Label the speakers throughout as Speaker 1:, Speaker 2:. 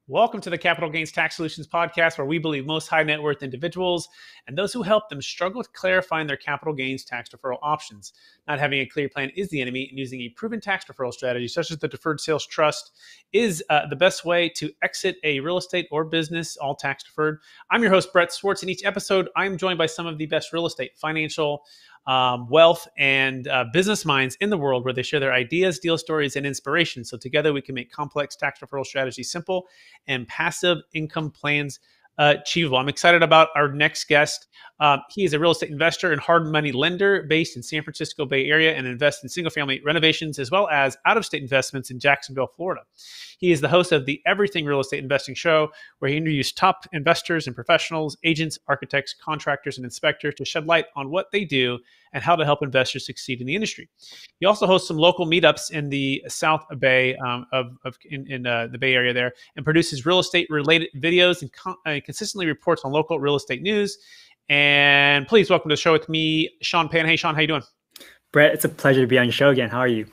Speaker 1: Welcome to the Capital Gains Tax Solutions podcast, where we believe most high net worth individuals and those who help them struggle with clarifying their capital gains tax deferral options. Not having a clear plan is the enemy, and using a proven tax deferral strategy, such as the Deferred Sales Trust, is the best way to exit a real estate or business, all tax deferred. I'm your host, Brett Swartz. In each episode, I'm joined by some of the best real estate, financial, wealth, and business minds in the world, where they share their ideas, deal stories, and inspiration. So together we can make complex tax deferral strategies simple and passive income plans achievable. I'm excited about our next guest. He is a real estate investor and hard money lender based in San Francisco Bay Area, and invests in single family renovations as well as out-of-state investments in Jacksonville, Florida. He is the host of the Everything Real Estate Investing Show, where he interviews top investors and professionals, agents, architects, contractors, and inspectors to shed light on what they do and how to help investors succeed in the industry. He also hosts some local meetups in the South Bay in the Bay Area there, and produces real estate related videos and consistently reports on local real estate news. And please welcome to the show with me, Sean Pan. Hey, Sean, how you doing?
Speaker 2: Brett, it's a pleasure to be on your show again. How are you?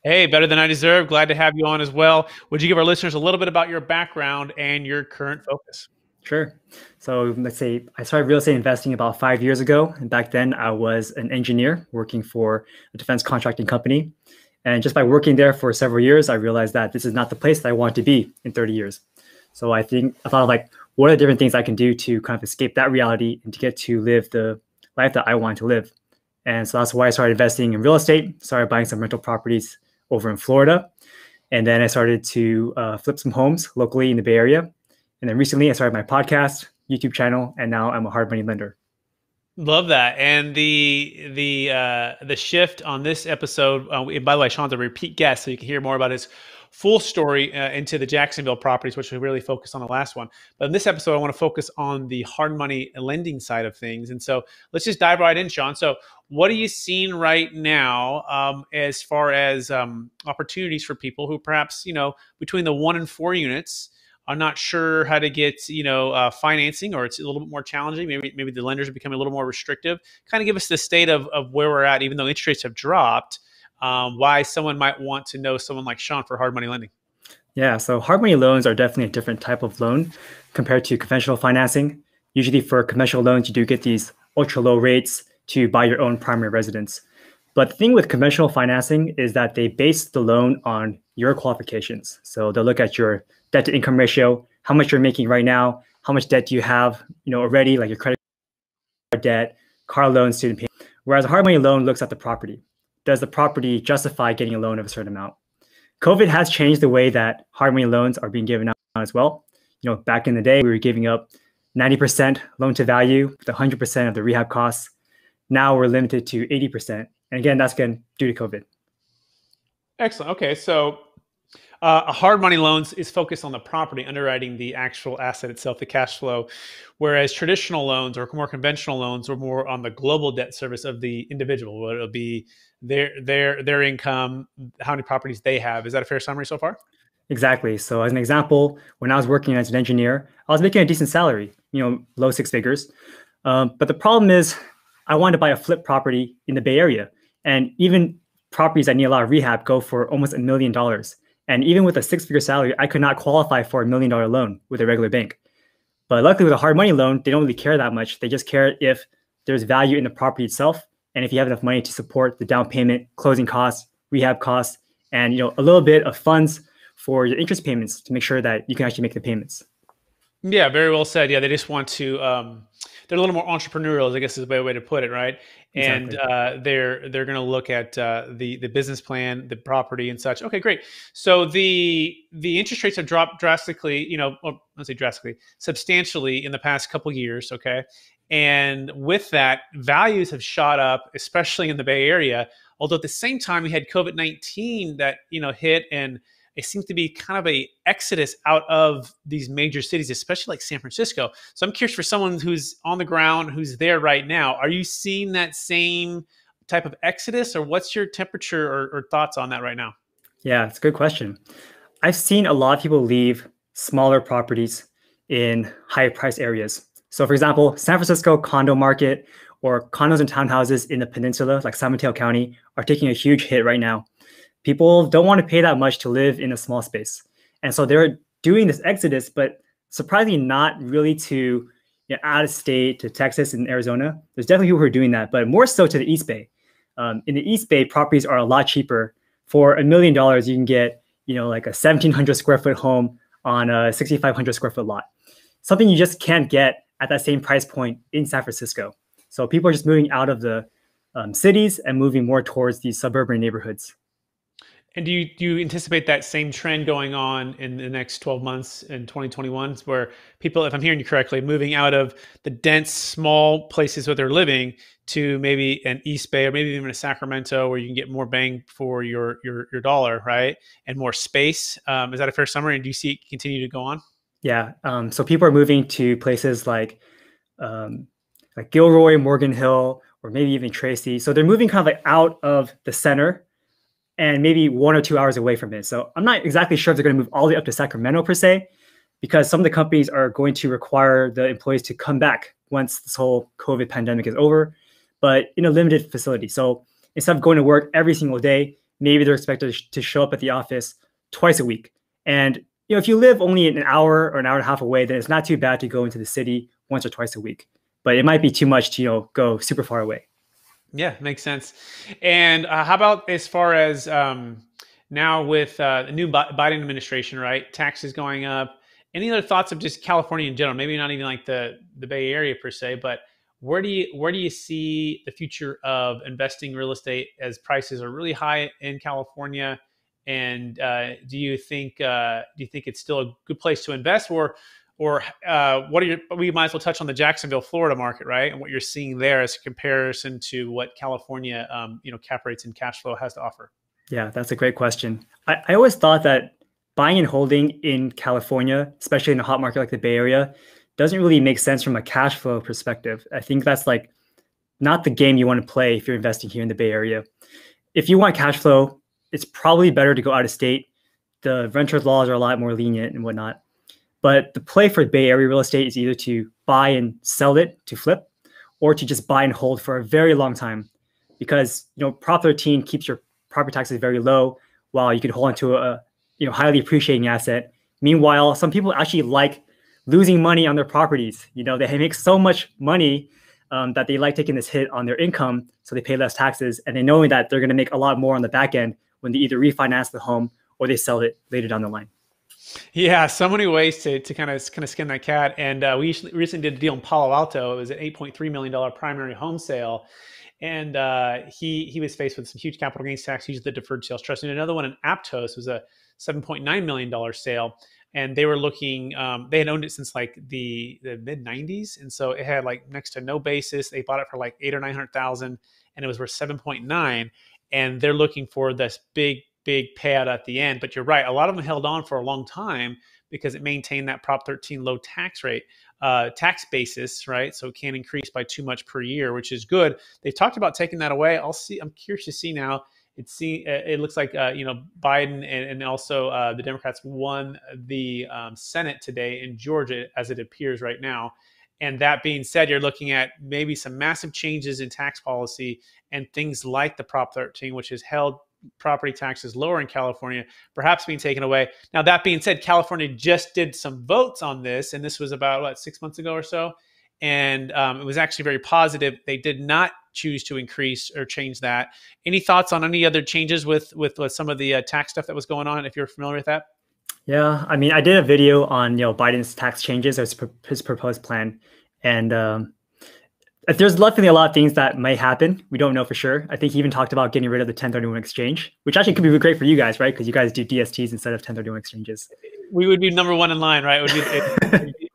Speaker 1: Hey, better than I deserve. Glad to have you on as well. Would you give our listeners a little bit about your background and your current focus?
Speaker 2: Sure. So let's say I started real estate investing about 5 years ago. And back then I was an engineer working for a defense contracting company. And just by working there for several years, I realized that this is not the place that I want to be in 30 years. So I thought of like, what are the different things I can do to kind of escape that reality and to get to live the life that I want to live. And so that's why I started investing in real estate, started buying some rental properties over in Florida. And then I started to flip some homes locally in the Bay Area. And then recently I started my podcast, YouTube channel, and now I'm a hard money lender.
Speaker 1: Love that. And the shift on this episode, and by the way, Sean's a repeat guest, so you can hear more about his full story into the Jacksonville properties, which we really focused on the last one. But in this episode, I want to focus on the hard money lending side of things. And so let's just dive right in, Sean. So what are you seeing right now as far as opportunities for people who perhaps, between the 1 and 4 units, are not sure how to get, financing, or it's a little bit more challenging. Maybe the lenders are becoming a little more restrictive. Kind of give us the state of where we're at, even though interest rates have dropped, why someone might want to know someone like Sean for hard money lending.
Speaker 2: Yeah, so hard money loans are definitely a different type of loan compared to conventional financing. Usually for conventional loans, you do get these ultra low rates to buy your own primary residence. But the thing with conventional financing is that they base the loan on your qualifications. So they'll look at your debt to income ratio, how much you're making right now, how much debt do you have, already, like your credit card debt, car loan, student payment. Whereas a hard money loan looks at the property. Does the property justify getting a loan of a certain amount? COVID has changed the way that hard money loans are being given out as well. Back in the day, we were giving up 90% loan to value with 100% of the rehab costs. Now we're limited to 80%. And again, that's again due to COVID.
Speaker 1: Excellent. Okay, so a hard money loans is focused on the property, underwriting the actual asset itself, the cash flow, whereas traditional loans or more conventional loans are more on the global debt service of the individual. Whether it'll be their income, how many properties they have. Is that a fair summary so far?
Speaker 2: Exactly. So as an example, when I was working as an engineer, I was making a decent salary, low 6 figures. But the problem is I wanted to buy a flip property in the Bay Area. And even properties that need a lot of rehab go for almost $1 million. And even with a 6-figure salary, I could not qualify for $1 million loan with a regular bank. But luckily with a hard money loan, they don't really care that much. They just care if there's value in the property itself, and if you have enough money to support the down payment, closing costs, rehab costs, and a little bit of funds for your interest payments to make sure that you can actually make the payments.
Speaker 1: Yeah, very well said. Yeah, they just want to. They're a little more entrepreneurial, I guess is a better way to put it, right?
Speaker 2: Exactly.
Speaker 1: And they're going to look at the business plan, the property, and such. Okay, great. So the interest rates have dropped drastically. Well, let's say drastically, substantially in the past couple of years. Okay, and with that, values have shot up, especially in the Bay Area. Although at the same time, we had COVID-19 that hit, and it seems to be kind of a exodus out of these major cities, especially like San Francisco. So I'm curious, for someone who's on the ground, who's there right now, are you seeing that same type of exodus, or what's your temperature or thoughts on that right now?
Speaker 2: Yeah, it's a good question. I've seen a lot of people leave smaller properties in high price areas. So for example, San Francisco condo market or condos and townhouses in the peninsula, like San Mateo County, are taking a huge hit right now. People don't want to pay that much to live in a small space. And so they're doing this exodus, but surprisingly not really to out of state, to Texas and Arizona. There's definitely people who are doing that, but more so to the East Bay. In the East Bay, properties are a lot cheaper. For $1 million, you can get like a 1,700 square foot home on a 6,500 square foot lot. Something you just can't get at that same price point in San Francisco. So people are just moving out of the cities and moving more towards these suburban neighborhoods.
Speaker 1: And do you anticipate that same trend going on in the next 12 months in 2021, where people, if I'm hearing you correctly, moving out of the dense, small places where they're living to maybe an East Bay or maybe even a Sacramento, where you can get more bang for your dollar, right? And more space. Is that a fair summary? And do you see it continue to go on?
Speaker 2: Yeah. So people are moving to places like Gilroy, Morgan Hill, or maybe even Tracy. So they're moving kind of like out of the center and maybe 1 or 2 hours away from it. So I'm not exactly sure if they're going to move all the way up to Sacramento per se, because some of the companies are going to require the employees to come back once this whole COVID pandemic is over, but in a limited facility. So instead of going to work every single day, maybe they're expected to show up at the office twice a week. And if you live only an hour or an hour and a half away, then it's not too bad to go into the city once or twice a week. But it might be too much to go super far away.
Speaker 1: Yeah, makes sense. And how about as far as now with the new Biden administration, right? Taxes going up. Any other thoughts of just California in general? Maybe not even like the Bay Area per se, but where do you see the future of investing real estate as prices are really high in California? And do you think it's still a good place to invest, or we might as well touch on the Jacksonville, Florida market, right? And what you're seeing there as a comparison to what California, cap rates and cash flow has to offer.
Speaker 2: Yeah, that's a great question. I always thought that buying and holding in California, especially in a hot market like the Bay Area, doesn't really make sense from a cash flow perspective. I think that's like not the game you want to play if you're investing here in the Bay Area. If you want cash flow, it's probably better to go out of state. The renters laws are a lot more lenient and whatnot. But the play for Bay Area real estate is either to buy and sell it to flip, or to just buy and hold for a very long time, because Prop 13 keeps your property taxes very low, while you could hold onto a highly appreciating asset. Meanwhile, some people actually like losing money on their properties. They make so much money that they like taking this hit on their income, so they pay less taxes, and they knowing that they're going to make a lot more on the back end when they either refinance the home or they sell it later down the line.
Speaker 1: Yeah, so many ways to kind of skin that cat. And we recently did a deal in Palo Alto. It was an $8.3 million primary home sale. And he was faced with some huge capital gains tax. He used the deferred sales trust. And another one in Aptos was a $7.9 million sale. And they were looking, they had owned it since like the mid 90s. And so it had like next to no basis. They bought it for like 800,000 or 900,000 and it was worth 7.9. And they're looking for this big payout at the end. But you're right, a lot of them held on for a long time because it maintained that Prop 13 low tax rate, tax basis, right? So it can't increase by too much per year, which is good. They've talked about taking that away. I'm curious to see now. It looks like Biden and also the Democrats won the Senate today in Georgia, as it appears right now. And that being said, you're looking at maybe some massive changes in tax policy and things like the Prop 13, which has held property taxes lower in California, perhaps being taken away. Now, that being said, California just did some votes on this, and this was about 6 months ago or so. And it was actually very positive. They did not choose to increase or change that. Any thoughts on any other changes with some of the tax stuff that was going on, if you're familiar with that?
Speaker 2: Yeah, I mean, I did a video on Biden's tax changes, or his proposed plan, and there's definitely a lot of things that may happen. We don't know for sure. I think he even talked about getting rid of the 1031 exchange, which actually could be great for you guys, right? Because you guys do DSTs instead of 1031 exchanges.
Speaker 1: We would be number one in line, right?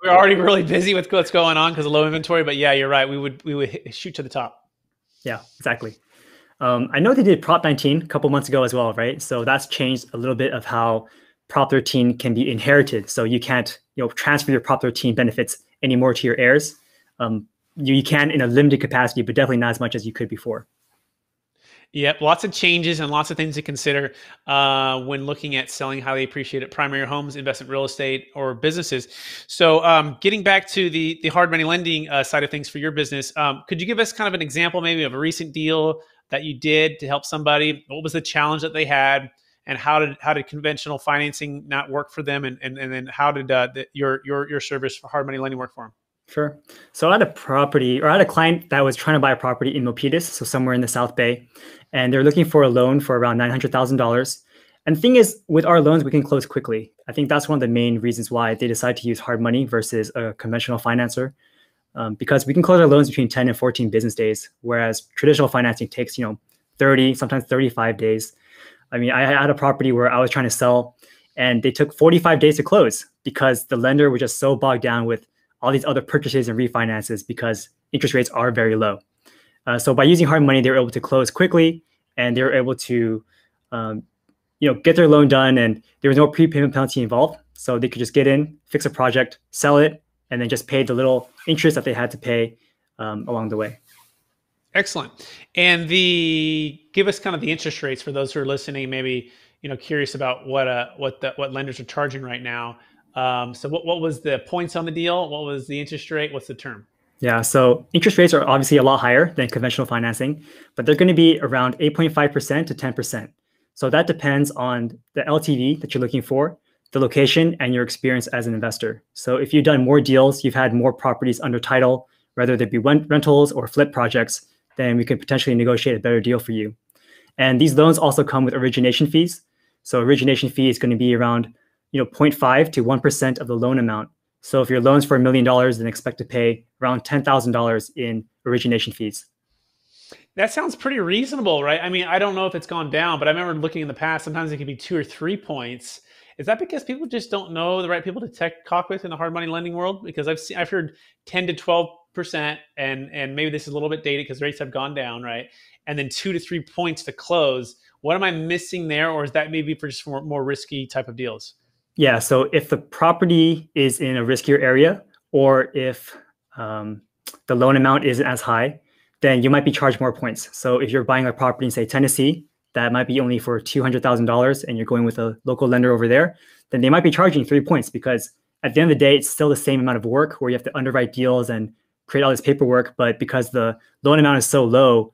Speaker 1: We're already really busy with what's going on because of low inventory. But yeah, you're right. We would shoot to the top.
Speaker 2: Yeah, exactly. I know they did Prop 19 a couple months ago as well, right? So that's changed a little bit of how Prop 13 can be inherited. So you can't transfer your Prop 13 benefits anymore to your heirs. You can in a limited capacity, but definitely not as much as you could before.
Speaker 1: Yep, lots of changes and lots of things to consider when looking at selling highly appreciated primary homes, investment real estate, or businesses. So, getting back to the hard money lending side of things for your business, could you give us kind of an example, maybe of a recent deal that you did to help somebody? What was the challenge that they had, and how did conventional financing not work for them, and then how did your service for hard money lending work for them?
Speaker 2: Sure. So I had a property, or I had a client that was trying to buy a property in Milpitas, so somewhere in the South Bay, and they're looking for a loan for around $900,000. And the thing is, with our loans, we can close quickly. I think that's one of the main reasons why they decide to use hard money versus a conventional financer, because we can close our loans between 10 and 14 business days, whereas traditional financing takes, 30, sometimes 35 days. I mean, I had a property where I was trying to sell, and they took 45 days to close because the lender was just so bogged down with all these other purchases and refinances because interest rates are very low. So by using hard money, they were able to close quickly, and they were able to, get their loan done, and there was no prepayment penalty involved. So they could just get in, fix a project, sell it, and then just pay the little interest that they had to pay along the way.
Speaker 1: Excellent. And give us kind of the interest rates for those who are listening, maybe curious about what lenders are charging right now. So what was the points on the deal? What was the interest rate? What's the term?
Speaker 2: Yeah, so interest rates are obviously a lot higher than conventional financing, but they're going to be around 8.5% to 10%. So that depends on the LTV that you're looking for, the location, and your experience as an investor. So if you've done more deals, you've had more properties under title, whether they be rentals or flip projects, then we could potentially negotiate a better deal for you. And these loans also come with origination fees. So origination fee is going to be around 0.5 to 1% of the loan amount. So if your loan's for $1 million, then expect to pay around $10,000 in origination fees.
Speaker 1: That sounds pretty reasonable, right? I mean, I don't know if it's gone down, but I remember looking in the past, sometimes it can be 2 or 3 points. Is that because people just don't know the right people to talk with in the hard money lending world? Because I've heard 10 to 12%, and maybe this is a little bit dated because rates have gone down, right? And then 2 to 3 points to close. What am I missing there, or is that maybe for just more risky type of deals?
Speaker 2: Yeah, so if the property is in a riskier area, or if the loan amount isn't as high, then you might be charged more points. So if you're buying a property in, say, Tennessee, that might be only for $200,000, and you're going with a local lender over there, then they might be charging 3 points, because at the end of the day, it's still the same amount of work where you have to underwrite deals and create all this paperwork. But because the loan amount is so low,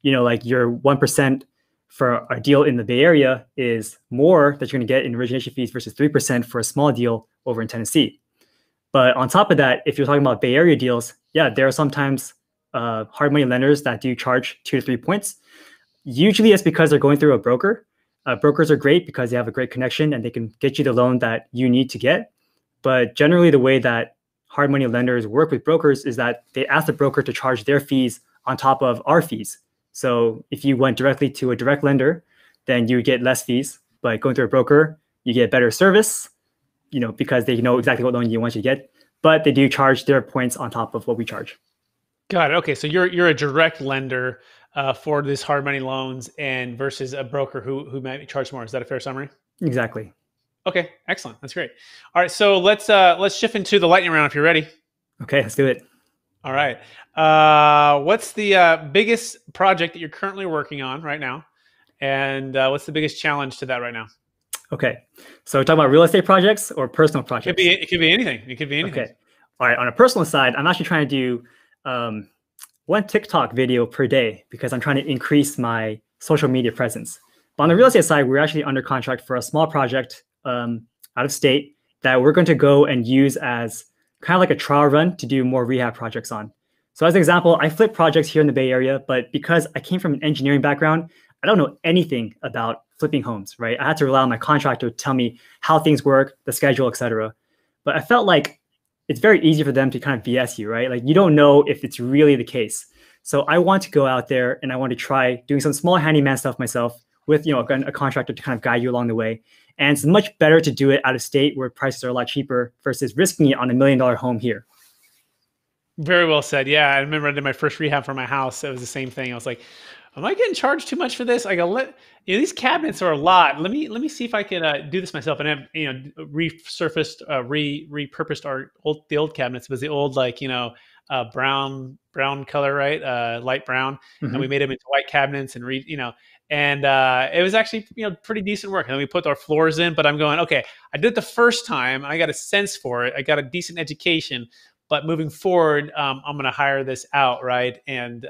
Speaker 2: like your 1% for a deal in the Bay Area is more that you're going to get in origination fees versus 3% for a small deal over in Tennessee. But on top of that, if you're talking about Bay Area deals, yeah, there are sometimes hard money lenders that do charge 2 to 3 points. Usually it's because they're going through a broker. Brokers are great because they have a great connection and they can get you the loan that you need to get. But generally, the way that hard money lenders work with brokers is that they ask the broker to charge their fees on top of our fees. So if you went directly to a direct lender, then you would get less fees. But going through a broker, you get better service, because they know exactly what loan you want to get. But they do charge their points on top of what we charge.
Speaker 1: Got it. Okay, so you're a direct lender for this hard money loans, and versus a broker who might charge more. Is that a fair summary?
Speaker 2: Exactly.
Speaker 1: Okay, excellent. That's great. All right, so let's shift into the lightning round if you're ready.
Speaker 2: Okay, let's do it.
Speaker 1: All right. What's the biggest project that you're currently working on right now, and what's the biggest challenge to that right now?
Speaker 2: Okay, so we're talking about real estate projects or personal projects.
Speaker 1: It could be anything. It could be anything.
Speaker 2: Okay. All right. On a personal side, I'm actually trying to do one TikTok video per day because I'm trying to increase my social media presence. But on the real estate side, we're actually under contract for a small project out of state that we're going to go and use as kind of like a trial run to do more rehab projects on. So as an example, I flip projects here in the Bay Area, but because I came from an engineering background, I don't know anything about flipping homes, right? I had to rely on my contractor to tell me how things work, the schedule, etc. But I felt like it's very easy for them to kind of BS you, right? Like you don't know if it's really the case. So I want to go out there and I want to try doing some small handyman stuff myself with, a contractor to kind of guide you along the way. And it's much better to do it out of state where prices are a lot cheaper versus risking it on $1 million home here.
Speaker 1: Very well said. Yeah, I remember I did my first rehab for my house. It was the same thing. I was like, am I getting charged too much for this? I go, these cabinets are a lot. Let me see if I can do this myself. And I've resurfaced, repurposed the old cabinets. It was the old brown color, right? Light brown, and we
Speaker 2: Hmm.
Speaker 1: made them into white cabinets and and it was actually pretty decent work. And then we put our floors in. But I'm going, okay, I did it the first time. I got a sense for it. I got a decent education. But moving forward, I'm going to hire this out, right? And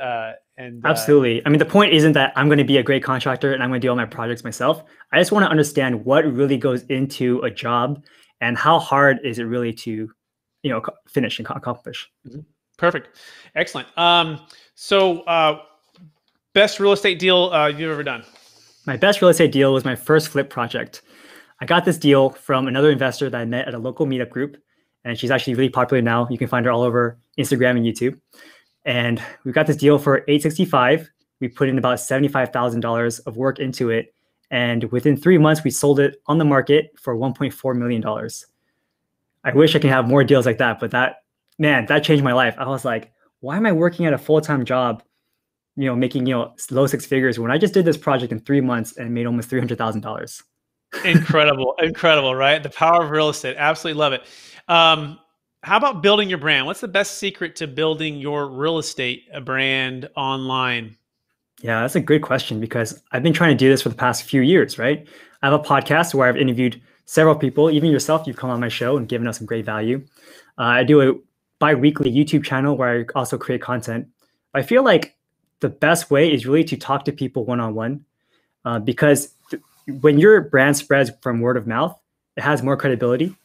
Speaker 2: Absolutely. I mean, the point isn't that I'm going to be a great contractor and I'm going to do all my projects myself. I just want to understand what really goes into a job and how hard is it really to, finish and accomplish.
Speaker 1: Mhm. Perfect, excellent. Best real estate deal you've ever done?
Speaker 2: My best real estate deal was my first flip project. I got this deal from another investor that I met at a local meetup group, and she's actually really popular now. You can find her all over Instagram and YouTube. And we got this deal for 865. We put in about $75,000 of work into it, and within 3 months, we sold it on the market for $1.4 million. I wish I could have more deals like that, but that changed my life. I was like, why am I working at a full-time job, making low six figures when I just did this project in 3 months and made almost $300,000?
Speaker 1: Incredible, incredible, right? The power of real estate. Absolutely love it. How about building your brand? What's the best secret to building your real estate brand online?
Speaker 2: Yeah, that's a great question because I've been trying to do this for the past few years, right? I have a podcast where I've interviewed several people, even yourself. You've come on my show and given us some great value. I do a bi-weekly YouTube channel where I also create content. I feel like the best way is really to talk to people one-on-one, because when your brand spreads from word of mouth, it has more credibility.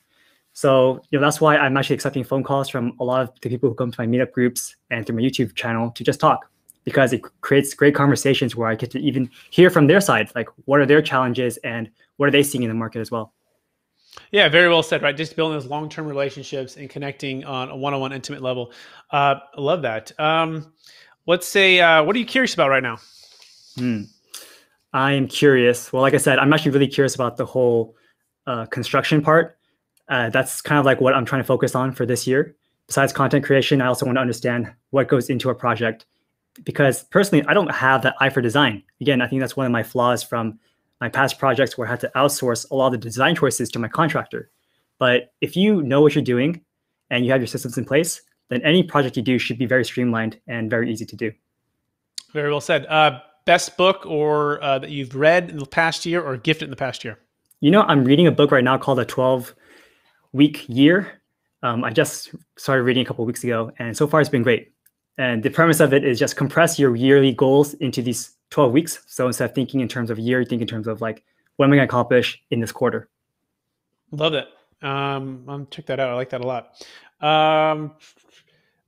Speaker 2: So, that's why I'm actually accepting phone calls from a lot of the people who come to my meetup groups and through my YouTube channel to just talk, because it creates great conversations where I get to even hear from their side, like what are their challenges and what are they seeing in the market as well.
Speaker 1: Yeah, very well said, right? Just building those long-term relationships and connecting on a one-on-one intimate level. I love that. Let's say, what are you curious about right now?
Speaker 2: Hmm. I am curious. Well, like I said, I'm actually really curious about the whole construction part. That's kind of like what I'm trying to focus on for this year. Besides content creation, I also want to understand what goes into a project, because personally, I don't have that eye for design. Again, I think that's one of my flaws from my past projects where I had to outsource a lot of the design choices to my contractor. But if you know what you're doing and you have your systems in place, then any project you do should be very streamlined and very easy to do.
Speaker 1: Very well said. Best book or that you've read in the past year or gifted in the past year?
Speaker 2: I'm reading a book right now called A 12-Week Year. I just started reading a couple of weeks ago, and so far it's been great. And the premise of it is just compress your yearly goals into these 12 weeks. So instead of thinking in terms of a year, think in terms of like, what am I going to accomplish in this quarter?
Speaker 1: Love that. I'll check that out. I like that a lot. Um,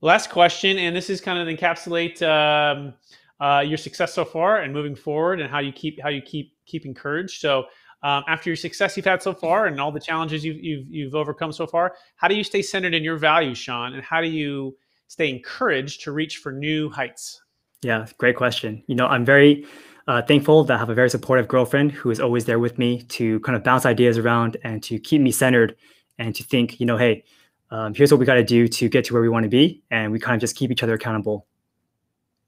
Speaker 1: Last question, and this is kind of encapsulate your success so far and moving forward, and how you keep encouraged. So, after your success you've had so far and all the challenges you've overcome so far, how do you stay centered in your values, Sean? And how do you stay encouraged to reach for new heights?
Speaker 2: Yeah, great question. I'm very thankful that I have a very supportive girlfriend who is always there with me to kind of bounce ideas around and to keep me centered and to think, hey, here's what we got to do to get to where we want to be. And we kind of just keep each other accountable.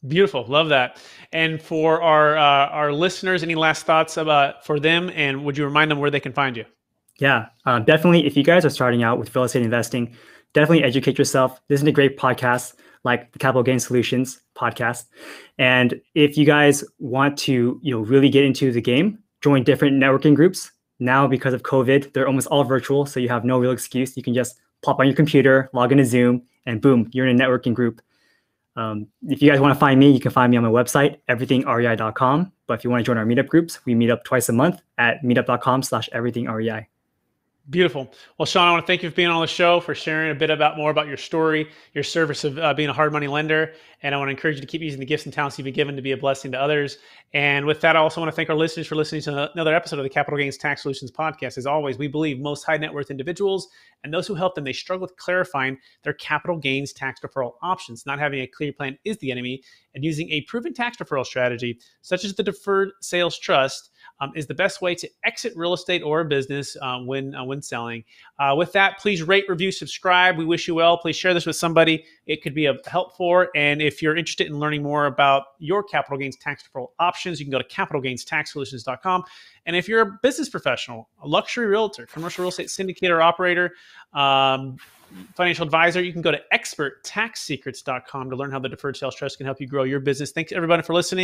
Speaker 1: Beautiful, love that. And for our listeners, any last thoughts about for them? And would you remind them where they can find you?
Speaker 2: Yeah, definitely. If you guys are starting out with real estate investing, definitely educate yourself. Listen to great podcasts like the Capital Gain Solutions podcast. And if you guys want to, really get into the game, join different networking groups. Now, because of COVID, they're almost all virtual, so you have no real excuse. You can just pop on your computer, log into Zoom, and boom, you're in a networking group. If you guys want to find me, you can find me on my website, everythingrei.com. But if you want to join our meetup groups, we meet up twice a month at meetup.com/everythingrei.
Speaker 1: Beautiful. Well, Sean, I want to thank you for being on the show, for sharing a bit more about your story, your service of being a hard money lender. And I want to encourage you to keep using the gifts and talents you've been given to be a blessing to others. And with that, I also want to thank our listeners for listening to another episode of the Capital Gains Tax Solutions podcast. As always, we believe most high net worth individuals and those who help them, they struggle with clarifying their capital gains tax deferral options. Not having a clear plan is the enemy, and using a proven tax deferral strategy, such as the deferred sales trust, is the best way to exit real estate or a business when selling. With that, please rate, review, subscribe. We wish you well. Please share this with somebody it could be of help for. And if you're interested in learning more about your capital gains tax deferral options, you can go to capitalgainstaxsolutions.com. And if you're a business professional, a luxury realtor, commercial real estate syndicator operator, financial advisor, you can go to experttaxsecrets.com to learn how the deferred sales trust can help you grow your business. Thanks everybody for listening.